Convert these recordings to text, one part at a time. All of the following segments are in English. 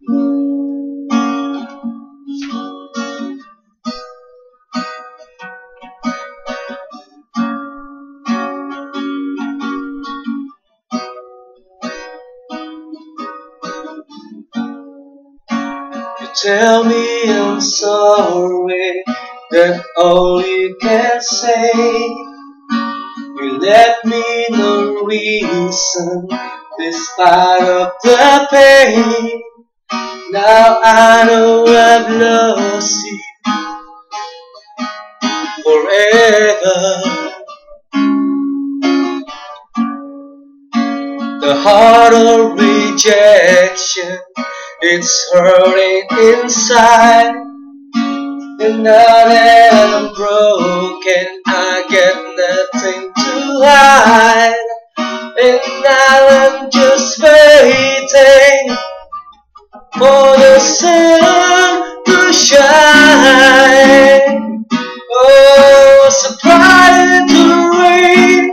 You tell me I'm sorry, that's all you can say. You let me no reason, despite of the pain. Now I know I've lost you forever. The heart of rejection, it's hurting inside. And now that I'm broken, I get nothing to hide. And now I'm just waiting for the sun to shine. Oh, surprised to rain,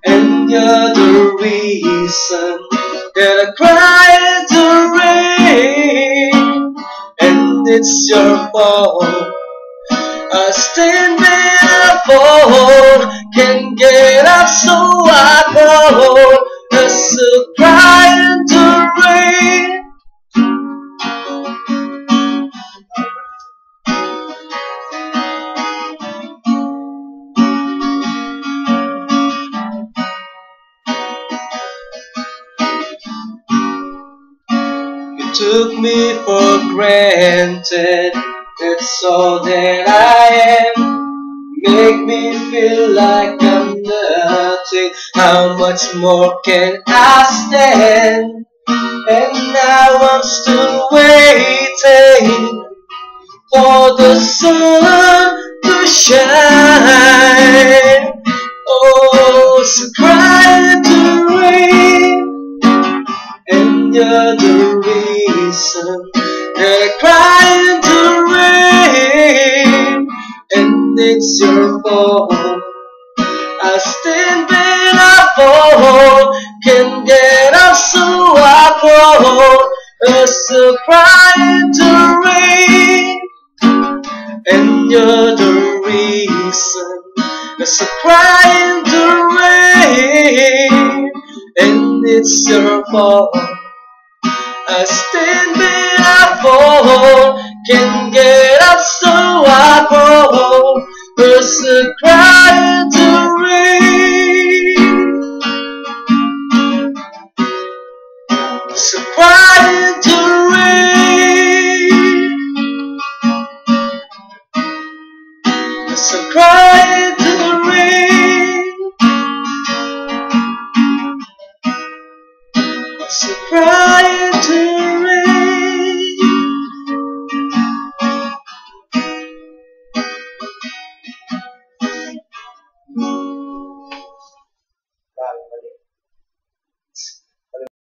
and you're the reason that I cry in the rain. And it's your fault, I stand there fall, can't get up so I crawl. I still cry in the rain. You took me for granted, that's all that I am. Make me feel like I'm nothing. How much more can I stand? And now I'm still waiting for the sun to shine. Oh, so cry to rain, and you're the reason that I cry in the rain. And it's your fault, I stand when I fall, can't get up so I crawl. I still cry in the rain, and you're the reason. I still cry in the rain, and it's your fault. I stand when I fall, can't get up so I crawl. There's a cry in the rain, there's a cry in the rain, there's a cry in the rain, there's a cry in the rain.